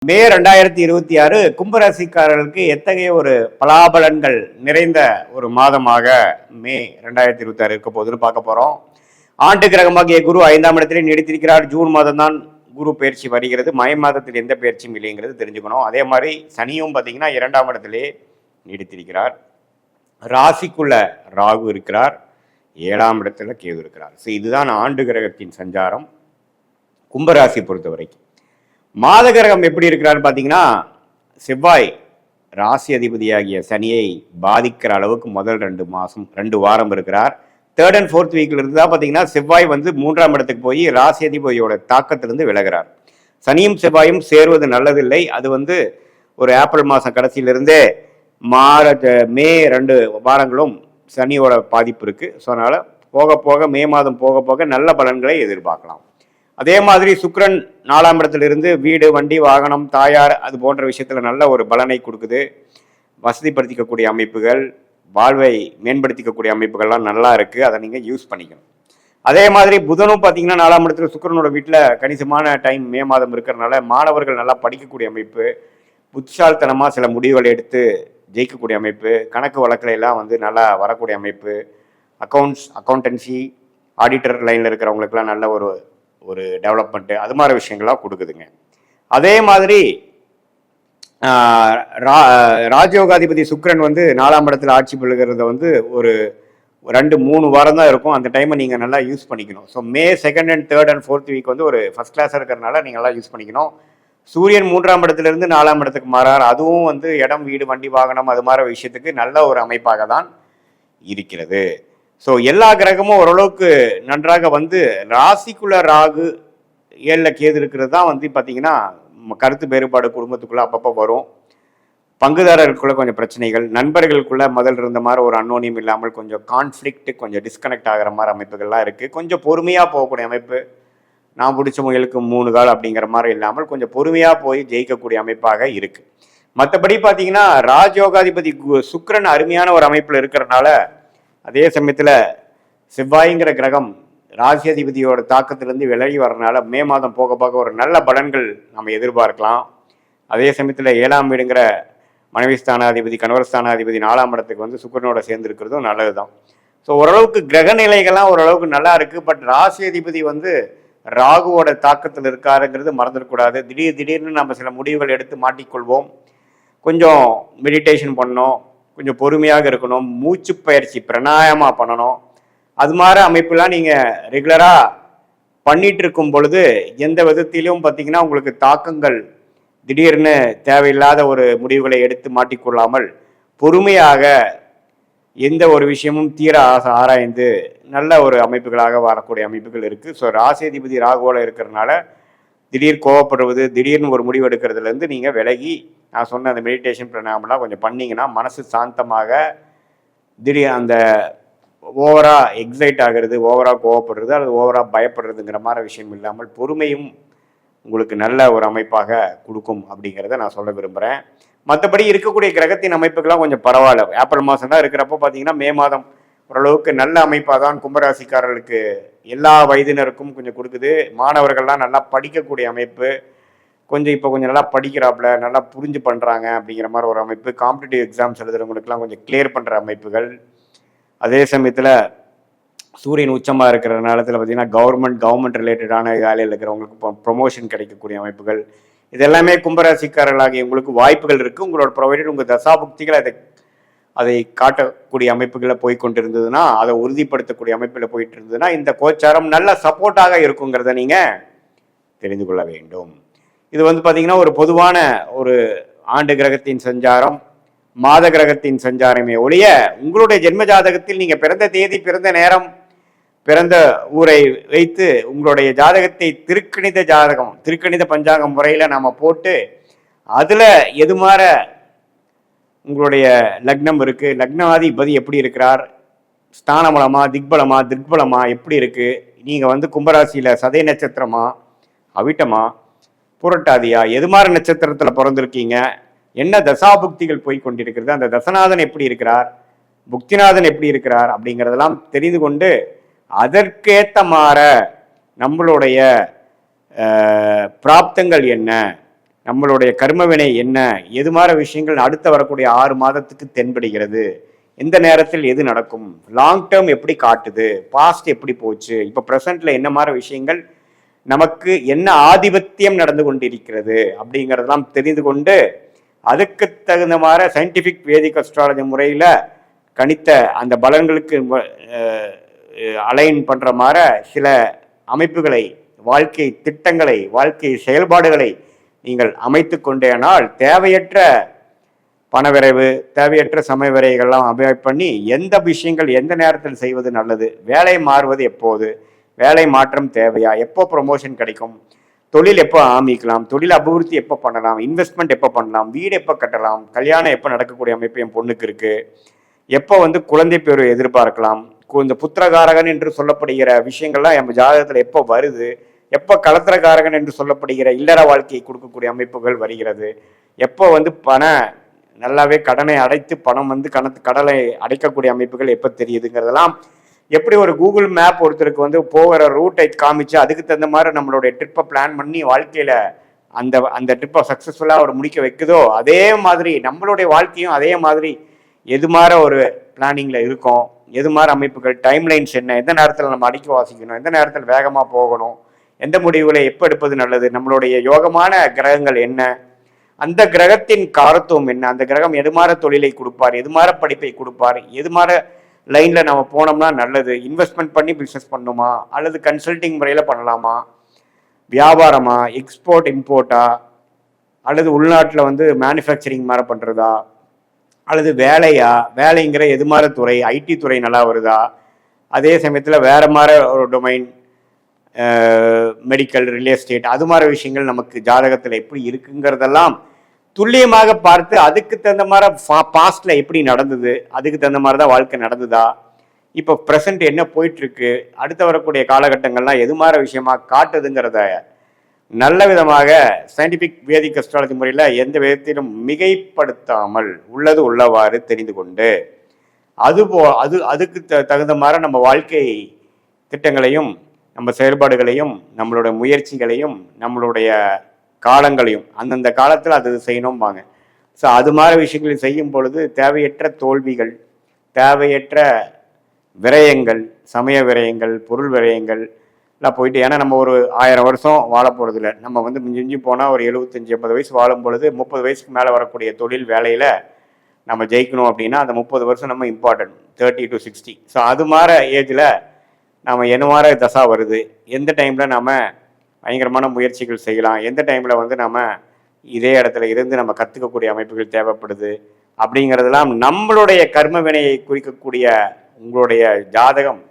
மே 2026 கும்பராசிக்காரர்களுக்கு எத்தகைய ஒரு பலாபலன்கள் நிறைந்த ஒரு மாதமாக மே 2026 இருக்க போதுன்னு பார்க்க போறோம். ஆண்டு கிரகமாகிய குரு 5ஆம் இடத்திலே நீடித்திருக்கிறார். ஜூன் மாதம் தான் குரு பயிற்சி வருகிறது. மை மாதத்தில் எந்த பயிற்சியும் இல்லைங்கிறது தெரிஞ்சுக்கணும். அதே மாதிரி சனியும் பார்த்தீங்கன்னா 2ஆம் இடத்திலே நீடித்திருக்கிறார். ராசிக்குள்ள ராகு இருக்கிறார், 7ஆம் இடத்துல கேது இருக்கிறார். ஸோ இதுதான் ஆண்டு கிரகத்தின் சஞ்சாரம் கும்பராசி பொறுத்த வரைக்கும். மாத கிரகம் எப்படி இருக்கிறான்னு பார்த்தீங்கன்னா, செவ்வாய் ராசி அதிபதியாகிய சனியை பாதிக்கிற அளவுக்கு முதல் 2 வாரம் இருக்கிறார். 3rd and 4th வீக்ல இருந்து தான் பார்த்தீங்கன்னா செவ்வாய் வந்து 3ஆம் இடத்துக்கு போய் ராசி அதிபதியோட தாக்கத்திலிருந்து விலகிறார். சனியும் செவ்வாயும் சேருவது நல்லதில்லை. அது வந்து ஒரு ஏப்ரல் மாதம் கடைசியிலிருந்தே மே 2 வாரங்களும் சனியோட பாதிப்பு இருக்குது. ஸோ அதனால் போக போக மே மாதம் போக போக நல்ல பலன்களை எதிர்பார்க்கலாம். அதே மாதிரி சுக்கிரன் 4ஆம் இடத்திலிருந்து வீடு, வண்டி, வாகனம், தாயார் அது போன்ற விஷயத்தில் நல்ல ஒரு பலனை கொடுக்குது. வசதிப்படுத்திக்கக்கூடிய அமைப்புகள், வாழ்வை மேம்படுத்திக்கக்கூடிய அமைப்புகள்லாம் நல்லா இருக்குது. அதை நீங்கள் யூஸ் பண்ணிக்கணும். அதே மாதிரி புதனும் பார்த்தீங்கன்னா 4ஆம் இடத்துல சுக்கிரனோட வீட்டில் கணிசமான டைம் மே மாதம் இருக்கிறனால மாணவர்கள் நல்லா படிக்கக்கூடிய அமைப்பு, புத்திசாலித்தனமாக சில முடிவுகளை எடுத்து ஜெயிக்கக்கூடிய அமைப்பு, கணக்கு வழக்கில் எல்லாம் வந்து நல்லா வரக்கூடிய அமைப்பு, அக்கௌண்டன்சி, ஆடிட்டர் லைனில் இருக்கிறவங்களுக்குலாம் நல்ல ஒரு டெவலப்மெண்ட்டு அது மாதிரி விஷயங்கள்லாம் கொடுக்குதுங்க. அதே மாதிரி ராஜயோகாதிபதி சுக்கிரன் வந்து 4ஆம் இடத்துல ஆட்சி பெறுகிறத வந்து ஒரு 2-3 வாரம் தான் இருக்கும். அந்த டைமை நீங்கள் நல்லா யூஸ் பண்ணிக்கணும். So May 2nd and 3rd and 4th week வந்து ஒரு ஃபர்ஸ்ட் கிளாஸாக இருக்கிறனால நீங்கள் நல்லா யூஸ் பண்ணிக்கணும். சூரியன் 3ஆம் இடத்துலேருந்து 4ஆம் இடத்துக்கு மாறார். அதுவும் வந்து இடம், வீடு, வண்டி, வாகனம் அது மாதிரி விஷயத்துக்கு நல்ல ஒரு அமைப்பாக தான் இருக்கிறது. ஸோ எல்லா கிரகமும் ஓரளவுக்கு நன்றாக வந்து ராசிக்குள்ள ராகு 7ல் கேது இருக்கிறது தான் வந்து பார்த்தீங்கன்னா கருத்து வேறுபாடு குடும்பத்துக்குள்ளே அப்பப்போ வரும். பங்குதாரர்களுக்குள்ள கொஞ்சம் பிரச்சனைகள், நண்பர்களுக்குள்ள முதல் இருந்த மாதிரி ஒரு அன்னோனியம் இல்லாமல் கொஞ்சம் கான்ஃப்ளிக்ட், கொஞ்சம் டிஸ்கனெக்ட் ஆகிற மாதிரி அமைப்புகள்லாம் இருக்குது. கொஞ்சம் பொறுமையாக போகக்கூடிய அமைப்பு, நான் பிடிச்ச முயலுக்கு 3 கால் அப்படிங்கிற மாதிரி இல்லாமல் கொஞ்சம் பொறுமையாக போய் ஜெயிக்கக்கூடிய அமைப்பாக இருக்குது. மற்றபடி பார்த்தீங்கன்னா ராஜயோகாதிபதி சுக்கிரன் அருமையான ஒரு அமைப்பில் இருக்கிறனால, அதே சமயத்தில் செவ்வாய்ங்கிற கிரகம் ராசி அதிபதியோட தாக்கத்திலிருந்து விலகி வரனால மே மாதம் போக போக ஒரு நல்ல பலன்கள் நம்ம எதிர்பார்க்கலாம். அதே சமயத்தில் 7ஆம் வீடுங்கிற மனைவி ஸ்தானாதிபதி, கணவர் ஸ்தானாதிபதி 4ஆம் இடத்துக்கு வந்து சுக்கிரனோட சேர்ந்து இருக்கிறதும் நல்லது தான். ஸோ ஓரளவுக்கு கிரக நிலைகள்லாம் ஓரளவுக்கு நல்லா இருக்குது. பட் ராசி அதிபதி வந்து ராகுவோட தாக்கத்தில் இருக்காருங்கிறது மறந்துடக்கூடாது. திடீர்னு நம்ம சில முடிவுகள் எடுத்து மாட்டிக்கொள்வோம். கொஞ்சம் மெடிடேஷன் பண்ணணும், கொஞ்சம் பொறுமையாக இருக்கணும், மூச்சு பயிற்சி பிராணாயாமா பண்ணணும். அது மாதிரி அமைப்புலாம் நீங்கள் ரெகுலராக பண்ணிட்டு இருக்கும் பொழுது எந்த விதத்திலும் பார்த்தீங்கன்னா உங்களுக்கு தாக்கங்கள் திடீர்னு தேவையில்லாத ஒரு முடிவுகளை எடுத்து மாட்டிக்கொள்ளாமல் பொறுமையாக எந்த ஒரு விஷயமும் தீர ஆராய்ந்து நல்ல ஒரு அமைப்புகளாக வரக்கூடிய அமைப்புகள் இருக்குது. ஸோ ராசி அதிபதி ராகுவோட இருக்கிறதுனால திடீர் கோவப்படுவது, திடீர்னு ஒரு முடிவு எடுக்கிறதுலேருந்து நீங்கள் விலகி நான் சொன்ன அந்த மெடிடேஷன் பிராணாயாமலாம் கொஞ்சம் பண்ணிங்கன்னா மனசு சாந்தமாக, திடீர் அந்த ஓவராக எக்ஸைட் ஆகிறது, ஓவராக கோவப்படுறது அல்லது ஓவராக பயப்படுறதுங்கிற மாதிரி விஷயம் இல்லாமல் பொறுமையும் உங்களுக்கு நல்ல ஒரு அமைப்பாக கொடுக்கும் அப்படிங்கிறத நான் சொல்ல விரும்புகிறேன். மற்றபடி இருக்கக்கூடிய கிரகத்தின் அமைப்புகள்லாம் கொஞ்சம் பரவாயில்ல. ஏப்ரல் மாதம் தான் இருக்கிறப்போ பார்த்தீங்கன்னா மே மாதம் ஓரளவுக்கு நல்ல அமைப்பாக தான் கும்பராசிக்காரர்களுக்கு எல்லா வயதினருக்கும் கொஞ்சம் கொடுக்குது. மாணவர்கள்லாம் நல்லா படிக்கக்கூடிய அமைப்பு, கொஞ்சம் நல்லா படிக்கிறாப்புல, நல்லா புரிஞ்சு பண்ணுறாங்க அப்படிங்கிற மாதிரி ஒரு அமைப்பு. காம்படிட்டிவ் எக்ஸாம்ஸ் எழுதுறவங்களுக்குலாம் கொஞ்சம் கிளியர் பண்ணுற அமைப்புகள். அதே சமயத்தில் சூரியன் உச்சமாக இருக்கிற நேரத்தில் பார்த்தீங்கன்னா கவர்மெண்ட் ரிலேட்டடான வேலையில் இருக்கிறவங்களுக்கு ப்ரொமோஷன் கிடைக்கக்கூடிய அமைப்புகள். இது எல்லாமே கும்பராசிக்காரர்களாகிய உங்களுக்கு வாய்ப்புகள் இருக்குது. உங்களோட ப்ரொவைடட் உங்கள் தசாபுக்திகள் அதை காட்டக்கூடிய அமைப்புகளில் போய் கொண்டிருந்ததுன்னா, அதை உறுதிப்படுத்தக்கூடிய அமைப்பில் போயிட்டு இருந்ததுன்னா இந்த கோச்சாரம் நல்ல சப்போர்ட்டாக இருக்குங்கிறத நீங்கள் தெரிந்து கொள்ள வேண்டும். இது வந்து பார்த்தீங்கன்னா ஒரு பொதுவான ஒரு ஆண்டு கிரகத்தின் சஞ்சாரம், மாத கிரகத்தின் சஞ்சாரமே ஒழிய உங்களுடைய ஜென்ம ஜாதகத்தில் நீங்கள் பிறந்த தேதி, பிறந்த நேரம், பிறந்த ஊரை வைத்து உங்களுடைய ஜாதகத்தை திருக்கணித பஞ்சாங்கம் முறையில் நாம் போட்டு அதில் எது மாற உங்களுடைய லக்னம் இருக்குது, லக்னாதிபதி எப்படி இருக்கிறார், ஸ்தானபலமா, திக்பலமா எப்படி இருக்குது, நீங்கள் வந்து கும்பராசியில் சதய நட்சத்திரமா, அவிட்டமா, புரட்டாதியா, எது மாதிரி நட்சத்திரத்தில் பிறந்திருக்கீங்க, என்ன தசாபுக்திகள் போய் கொண்டிருக்கிறது, அந்த தசநாதன் எப்படி இருக்கிறார், புக்திநாதன் எப்படி இருக்கிறார் அப்படிங்கிறதெல்லாம் தெரிந்து கொண்டு அதற்கேற்ற மாற நம்மளுடைய பிராப்தங்கள் என்ன, நம்மளுடைய கர்மவினை என்ன, எது மாதிரி விஷயங்கள் அடுத்த வரக்கூடிய 6 மாதத்துக்கு தென்படுகிறது, எந்த நேரத்தில் எது நடக்கும், லாங் டேர்ம் எப்படி காட்டுது, பாஸ்ட் எப்படி போச்சு, இப்போ ப்ரெசண்ட்ல என்ன மாதிரி விஷயங்கள் நமக்கு என்ன ஆதிபத்தியம் நடந்து கொண்டிருக்கிறது அப்படிங்கிறதெல்லாம் தெரிந்து கொண்டு அதுக்கு தகுந்த மாதிரி சயின்டிஃபிக் வேதிக் அஸ்ட்ராலஜி முறையில் கணித்த அந்த பலன்களுக்கு அலைன் பண்ணுற மாதிரி சில அமைப்புகளை, வாழ்க்கை திட்டங்களை, வாழ்க்கை செயல்பாடுகளை நீங்கள் அமைத்து கொண்டேனால் தேவையற்ற பணவிரைவு, தேவையற்ற சமய விரைகள்லாம் அமைப்பு பண்ணி எந்த விஷயங்கள் எந்த நேரத்தில் செய்வது நல்லது, வேலை மாறுவது எப்போது, வேலை மாற்றம் தேவையா, எப்போ ப்ரொமோஷன் கிடைக்கும், தொழில் எப்போ ஆரம்பிக்கலாம், தொழில் அபிவிருத்தி எப்போ பண்ணலாம், இன்வெஸ்ட்மெண்ட் எப்போ பண்ணலாம், வீடு எப்போ கட்டலாம், கல்யாணம் எப்போ நடக்கக்கூடிய அமைப்பு என் பொண்ணுக்கு இருக்கு, எப்போ குழந்தை பேர் எதிர்பார்க்கலாம், இந்த புத்திரகாரகன் என்று சொல்லப்படுகிற விஷயங்கள்லாம் நம்ம ஜாதகத்தில் எப்போ வருது, எப்போ கலத்திரகாரகன் என்று சொல்லப்படுகிற இல்லற வாழ்க்கையை கொடுக்கக்கூடிய அமைப்புகள் வருகிறது, எப்போ பண நல்லாவே கடனை அடைத்து பணம் கடலை அடைக்கக்கூடிய அமைப்புகள் எப்போ தெரியுதுங்கிறதெல்லாம் எப்படி ஒரு கூகுள் மேப் ஒருத்தருக்கு போகிற ரூட்டை காமிச்சு அதுக்கு தகுந்த மாதிரி நம்மளுடைய ட்ரிப்பை பிளான் பண்ணி வாழ்க்கையில் அந்த ட்ரிப்பை சக்ஸஸ்ஃபுல்லாக அவர் முடிக்க வைக்குதோ அதே மாதிரி நம்மளுடைய வாழ்க்கையும் அதே மாதிரி எது மாதிரி ஒரு பிளானிங்கில் இருக்கும், எது மாதிரி அமைப்புகள், டைம்லைன்ஸ் என்ன, எந்த நேரத்தில் நம்ம அடிக்க வாசிக்கணும், எந்த நேரத்தில் வேகமாக போகணும், எந்த முடிவுகளை எப்போ எடுப்பது நல்லது, நம்மளுடைய யோகமான கிரகங்கள் என்ன, அந்த கிரகத்தின் காரத்துவம் என்ன, அந்த கிரகம் எது மாதிரி தொழிலை கொடுப்பார், எது மாதிரி படிப்பை கொடுப்பார், எது மாதிரி லைனில் நம்ம போனோம்னா நல்லது, இன்வெஸ்ட்மெண்ட் பண்ணி பிஸ்னஸ் பண்ணணுமா அல்லது கன்சல்டிங் முறையில் பண்ணலாமா, வியாபாரமா, எக்ஸ்போர்ட் இம்போர்ட்டா, அல்லது உள்நாட்டில் மேனுஃபேக்சரிங் மாதிரி பண்ணுறதா, அல்லது வேலையா, வேலைங்கிற எது மாதிரி துறை, ஐடி துறை நல்லா வருதா, அதே சமயத்தில் வேறு மாதிரி ஒரு டொமைன், மெடிக்கல், ரியல் எஸ்டேட், அது மாதிரி விஷயங்கள் நமக்கு ஜாதகத்தில் எப்படி இருக்குங்கிறதெல்லாம் துல்லியமாக பார்த்து அதுக்கு தகுந்த மாதிரி பாஸ்ட்ல எப்படி நடந்தது, அதுக்கு தகுந்த மாதிரி தான் வாழ்க்கை நடந்ததா, இப்போ ப்ரெசண்ட் என்ன போயிட்டு இருக்கு, அடுத்த வரக்கூடிய காலகட்டங்கள்லாம் எது மாதிரி விஷயமா காட்டுதுங்கிறத நல்ல விதமாக சயின்டிஃபிக் வேதிக் அஸ்ட்ராலஜி முறையில் எந்த விதத்திலும் மிகைப்படுத்தாமல் உள்ளது உள்ளவாறு தெரிந்து கொண்டு அதுக்கு தகுந்த மாதிரி நம்ம வாழ்க்கை திட்டங்களையும் நம்ம செயல்பாடுகளையும் நம்மளுடைய முயற்சிகளையும் நம்மளுடைய காலங்களையும் அந்தந்த காலத்தில் அது செய்யணும்பாங்க. ஸோ அது மாதிரி விஷயங்களை செய்யும் பொழுது தேவையற்ற தோல்விகள், தேவையற்ற விரயங்கள், சமய விரயங்கள், பொருள் விரயங்கள் எல்லாம் போயிட்டு, ஏன்னா நம்ம ஒரு 1000 வருஷம் வாழ போகிறதில்ல, நம்ம மிஞ்சி போனால் ஒரு 75-80 வயசு வாழும் பொழுது 30 வயசுக்கு மேலே வரக்கூடிய தொழில் வேலையில் நம்ம ஜெயிக்கணும் அப்படின்னா அந்த 30 வருஷம் நம்ம இம்பார்ட்டன்ட், 30 to 60. ஸோ அது மாதிரி ஏஜில் நம்ம என்ன மாதிரி தசா வருது, எந்த டைமில் நம்ம பயங்கரமான முயற்சிகள் செய்யலாம், எந்த டைமில் நம்ம இதே இடத்துல இருந்து நம்ம கற்றுக்கக்கூடிய அமைப்புகள் தேவைப்படுது அப்படிங்கிறதெல்லாம் நம்மளுடைய கர்ம வினையை குறிக்கக்கூடிய உங்களுடைய ஜாதகம்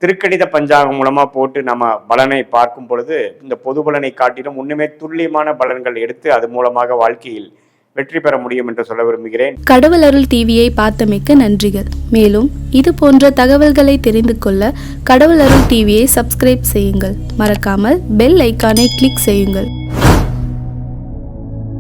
திருக்கணித பஞ்சாங்கம் மூலமாக போட்டு நம்ம பலனை பார்க்கும் பொழுது இந்த பொது பலனை காட்டிலும் இன்னுமே துல்லியமான பலன்கள் எடுத்து அது மூலமாக வாழ்க்கையில் வெற்றி பெற முடியும் என்று சொல்ல விரும்புகிறேன். கடவுள் அருள் டிவியை பார்த்தமைக்க நன்றிகள். மேலும் இது போன்ற தகவல்களை தெரிந்து கொள்ள கடவுள் அருள் டிவியை சப்ஸ்கிரைப் செய்யுங்கள். மறக்காமல் பெல் ஐக்கானை கிளிக் செய்யுங்கள்.